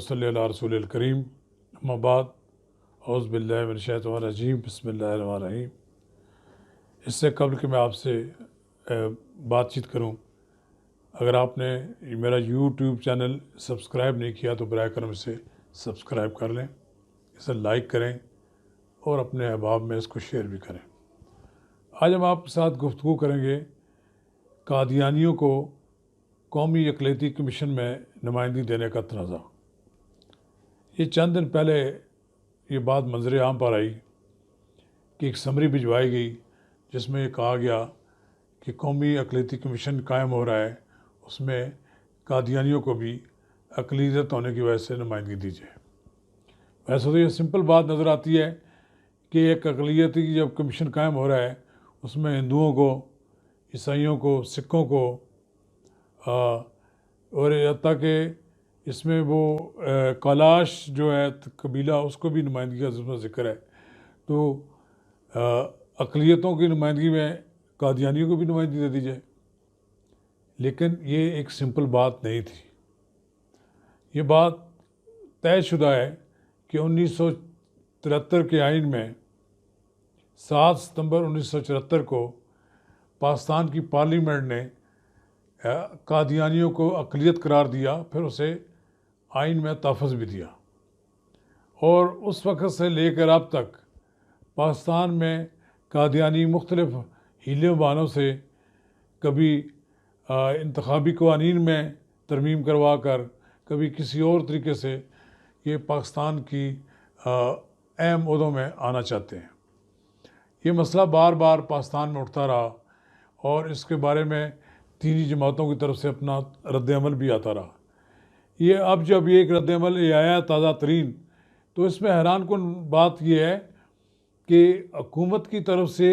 सल्ली अला रसूलिल करीम अम्मा बाद औज़ु बिल्लाहि मिनश शैतानिर रजीम बिस्मिल्लाहिर रहमानिर रहीम। इससे कबल कि मैं आपसे बातचीत करूं, अगर आपने मेरा यूट्यूब चैनल सब्सक्राइब नहीं किया तो बराए करम इसे सब्सक्राइब कर लें, इसे लाइक करें और अपने अहबाब में इसको शेयर भी करें। आज हम आपके साथ गुफ्तगू करेंगे कादियानियों को कौमी अक़लियती कमीशन में नुमाइंदगी देने का तनाज़ा। ये चंद दिन पहले ये बात मंजर आम पर आई कि एक समरी भिजवाई गई जिसमें ये कहा गया कि कौमी अक़लियती कमीशन कायम हो रहा है, उसमें कादियानियों को भी अक़लियत होने की वजह से नुमाइंदगी दीजिए। वैसे तो ये सिंपल बात नज़र आती है कि एक अक़लियती जब कमीशन कायम हो रहा है उसमें हिंदुओं को, ईसाइयों को, सिखों को और हत्ता कि इसमें वो कैलाश जो है कबीला उसको भी नुमाइंदगी का जिसमें ज़िक्र है, तो अक़लियतों की नुमाइंदगी में कादियानियों को भी नुमाइंदगी दे दी जाए। लेकिन ये एक सिंपल बात नहीं थी। ये बात तयशुदा है कि 1973 के आइन में 7 सितंबर 1974 को पाकिस्तान की पार्लियामेंट ने कादियानियों को अक़लियत करार दिया, फिर उसे आइन में तहफ़्फ़ुज़ भी दिया और उस वक़्त से लेकर अब तक पाकिस्तान में कादियानी मुख्तलिफ़ हीले बहानों से कभी इंतखाबी क़वानीन में तरमीम करवा कर, कभी किसी और तरीके से ये पाकिस्तान की अहम ओहदों में आना चाहते हैं। ये मसला बार बार पाकिस्तान में उठता रहा और इसके बारे में दीनी जमातों की तरफ से अपना रद्द-ए-अमल भी आता रहा। ये अब जब ये एक रद्द-ए-अमल ये आया ताज़ा तरीन, तो इसमें हैरानकुन बात यह है कि हुकूमत की तरफ से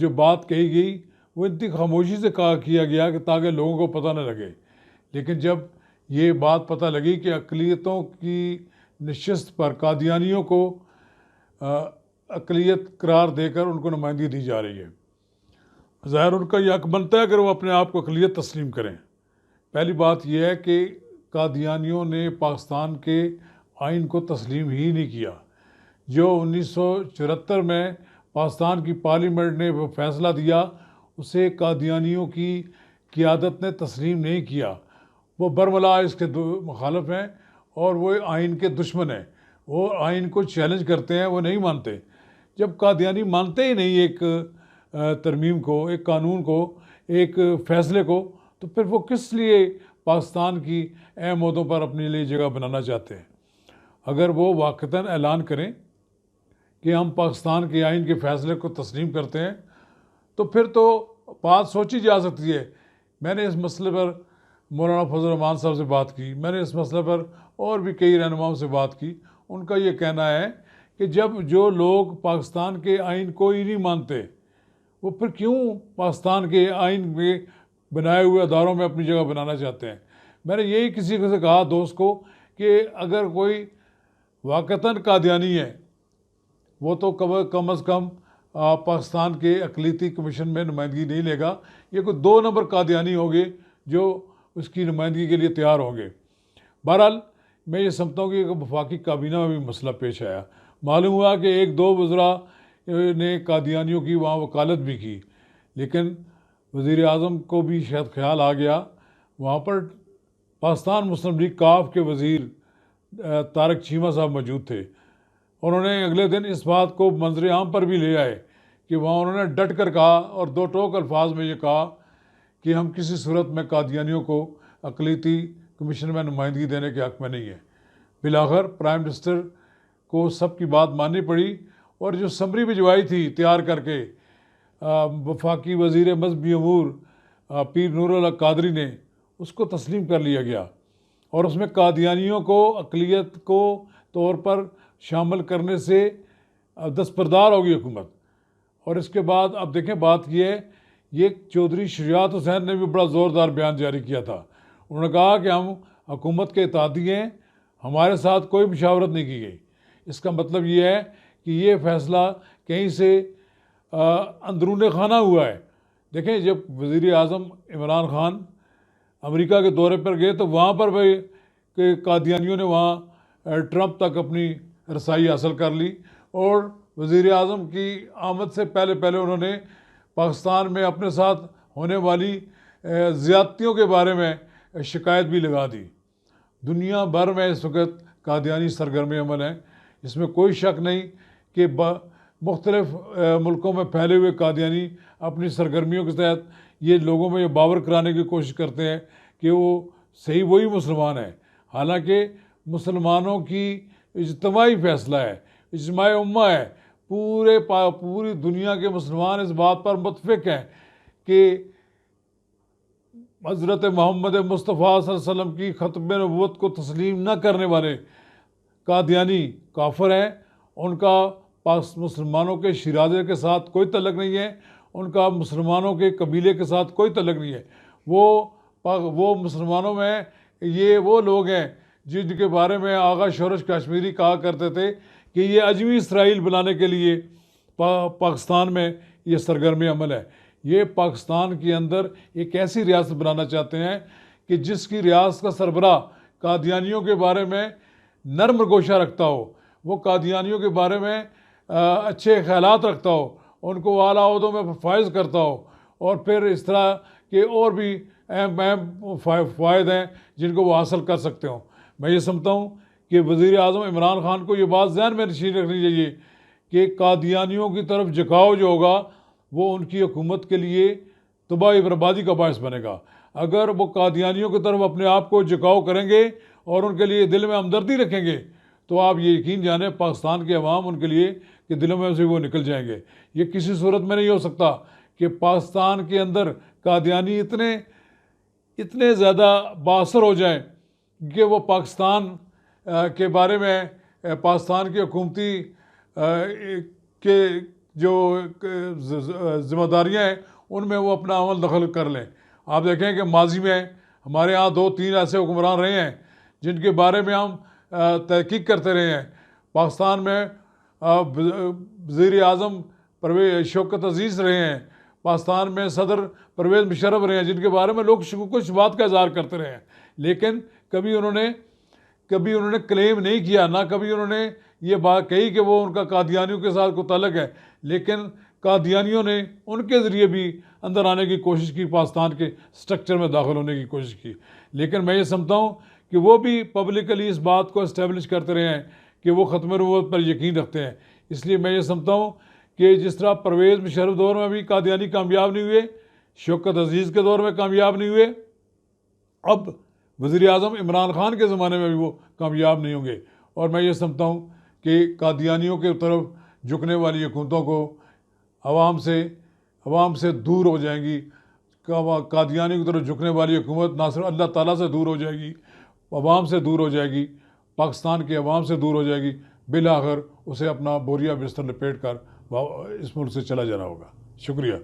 जो बात कही गई वो इतनी खामोशी से किया गया कि ताकि लोगों को पता न लगे। लेकिन जब ये बात पता लगी कि अक़लियतों की नशिस्त पर कादियानियों को अक़लियत करार देकर उनको नुमाइंदगी दी जा रही है, ज़ाहिर उनका ये हक़ बनता है अगर वो अपने आप को अक़लियत तस्लीम करें। पहली बात यह है कि कादियानियों ने पाकिस्तान के आइन को तस्लीम ही नहीं किया। जो 1974 में पाकिस्तान की पार्लियामेंट ने वो फ़ैसला दिया, उसे कादियानियों की क़ियादत ने तस्लीम नहीं किया। वो बरमला इसके मुखालिफ हैं और वो आइन के दुश्मन हैं। वो आइन को चैलेंज करते हैं, वो नहीं मानते। जब कादियानी मानते ही नहीं एक तरमीम को, एक कानून को, एक फ़ैसले को, तो फिर वो किस लिए पाकिस्तान की अहम ओहदों पर अपने लिए जगह बनाना चाहते हैं। अगर वो वाक़तन ऐलान करें कि हम पाकिस्तान के आइन के फ़ैसले को तस्लीम करते हैं, तो फिर तो बात सोची जा सकती है। मैंने इस मसले पर मौलाना फजल रहमान साहब से बात की, मैंने इस मसले पर और भी कई रहनुमाओं से बात की। उनका ये कहना है कि जब जो लोग पाकिस्तान के आइन को ही नहीं मानते, वो फिर क्यों पाकिस्तान के आइन में बनाए हुए अदारों में अपनी जगह बनाना चाहते हैं। मैंने यही किसी से कहा दोस्त को कि अगर कोई वाक़तन कादियानी है, वो तो कम अज़ कम पाकिस्तान के अक़लियती कमीशन में नुमाइंदगी नहीं लेगा। ये कोई 2 नंबर कादियानी होंगे जो उसकी नुमाइंदगी के लिए तैयार होंगे। बहरहाल मैं ये समझता हूँ कि वफाकी काबीना में भी मसला पेश आया। मालूम हुआ कि 1-2 वज़रा ने कादियानियों की वहाँ वकालत भी की, लेकिन वज़ीर आज़म को भी शायद ख्याल आ गया। वहाँ पर पाकिस्तान मुस्लिम लीग काफ के वज़ीर तारक चीमा साहब मौजूद थे। उन्होंने अगले दिन इस बात को मंजर आम पर भी ले आए कि वहाँ उन्होंने डट कर कहा और 2 टोक अल्फाज में ये कहा कि हम किसी सूरत में कादियानियों को अक़लियती कमीशन में नुमाइंदगी देने के हक़ में नहीं है। बिलाखिर प्राइम मिनिस्टर को सब की बात माननी पड़ी और जो समरी भिजवाई थी तैयार करके वफाकी वज़ीर मज़हबी अमूर पीर नूरुल हक कादरी ने, उसको तस्लीम कर लिया गया और उसमें कादियानियों को अक़लियत को तौर पर शामिल करने से दस्तबरदार होगी हुकूमत। और इसके बाद अब देखें बात यह है, ये चौधरी शुजात हुसैन ने भी बड़ा ज़ोरदार बयान जारी किया था। उन्होंने कहा कि हम हुकूमत के इत्तेहादी हैं, हमारे साथ कोई मुशावरत नहीं की गई। इसका मतलब ये है कि ये फ़ैसला कहीं से अंदरूने खाना हुआ है। देखें, जब वज़ीर आज़म इमरान ख़ान अमेरिका के दौरे पर गए तो वहाँ पर भाई कि कादियानियों ने वहाँ ट्रंप तक अपनी रसाई हासिल कर ली और वज़ीर आज़म की आमद से पहले पहले उन्होंने पाकिस्तान में अपने साथ होने वाली ज़्यादतियों के बारे में शिकायत भी लगा दी। दुनिया भर में इस वक्त कादियानी सरगर्मी अमल है, इसमें कोई शक नहीं कि मुख्तलिफ मुल्कों में फैले हुए कादियानी अपनी सरगर्मियों के तहत ये लोगों में ये बावर कराने की कोशिश करते हैं कि वो सही वही मुसलमान है, हालांकि मुसलमानों की इज्तिमाई फ़ैसला है, इज्माए उम्मा है। पूरी दुनिया के मुसलमान इस बात पर मुत्तफ़िक़ हैं कि हज़रत मोहम्मद मुस्तफ़ा सल्लल्लाहु अलैहि वसल्लम की ख़त्म नबूवत को तस्लीम न करने वाले कादियानी काफिर हैं। उनका मुसलमानों के शिराज़े के साथ कोई तल्लुक़ नहीं है, उनका मुसलमानों के कबीले के साथ कोई तल्लुक़ नहीं है। वो मुसलमानों में ये वो लोग हैं जिनके बारे में आगा शोरश कश्मीरी कहा करते थे कि ये अजमी इसराइल बनाने के लिए पाकिस्तान में ये सरगर्मी अमल है। ये पाकिस्तान के अंदर एक ऐसी रियासत बनाना चाहते हैं कि जिसकी रियासत का सरबराह कादियानियों के बारे में नर्म गोशा रखता हो, वो कादियानियों के बारे में अच्छे ख्यालात रखता हो, उनको आला ओहदों में फायज़ करता हो, और फिर इस तरह के और भी अहम फ़ायदे हैं जिनको वो हासिल कर सकते हो। मैं ये समझता हूँ कि वज़ीर आज़म इमरान ख़ान को ये बात ज़हन में नशीन रखनी चाहिए कि कादियानियों की तरफ झुकाव जो होगा वो उनकी हुकूमत के लिए तबाही बर्बादी का बायस बनेगा। अगर वो कादियानियों की तरफ अपने आप को झुकाव करेंगे और उनके लिए दिल में हमदर्दी रखेंगे तो आप ये यकीन जाने पाकिस्तान के अवाम उनके लिए कि दिलों में से वो निकल जाएंगे। ये किसी सूरत में नहीं हो सकता कि पाकिस्तान के अंदर कादियानी इतने ज़्यादा बाअसर हो जाएं कि वो पाकिस्तान के बारे में पाकिस्तान की हुकूमती के जो ज़िम्मेदारियाँ हैं उनमें वो अपना अमल दखल कर लें। आप देखें कि माजी में हमारे यहाँ 2-3 ऐसे हुक्मरान रहे हैं जिनके बारे में हम तहकीक करते रहे हैं। पाकिस्तान में वज़ीर आज़म परवेज़ शौकत अज़ीज़ रहे हैं, पाकिस्तान में सदर परवेज़ मुशर्रफ रहे हैं जिनके बारे में लोग कुछ बात का इज़हार करते रहे हैं, लेकिन कभी उन्होंने क्लेम नहीं किया, ना कभी उन्होंने ये बात कही कि वो उनका कादियानियों के साथ कोई ताल्लुक़ है। लेकिन कादियानियों ने उनके ज़रिए भी अंदर आने की कोशिश की, पाकिस्तान के स्ट्रक्चर में दाखिल होने की कोशिश की। लेकिन मैं ये समझता हूँ कि वो भी पब्लिकली इस बात को इस्टेब्लिश करते रहे हैं कि वो ख़त्म नबूवत पर यकीन रखते हैं। इसलिए मैं ये समझता हूँ कि जिस तरह परवेज़ मुशर्रफ दौर में भी कादियानी कामयाब नहीं हुए, शौकत अज़ीज़ के दौर में कामयाब नहीं हुए, अब वज़ीर आज़म इमरान ख़ान के ज़माने में भी वो कामयाब नहीं होंगे। और मैं ये समझता हूँ कि कादियानियों के तरफ झुकने वाली हुकूमतों को अवाम से दूर हो जाएंगी। कादियानियों की तरफ झुकने वाली हुकूमत ना सिर्फ अल्लाह ताला से दूर हो जाएगी, अवाम से दूर हो जाएगी, पाकिस्तान के अवाम से दूर हो जाएगी। बिल आखिर उसे अपना बोरिया बिस्तर लपेट कर इस मुल्क से चला जाना होगा। शुक्रिया।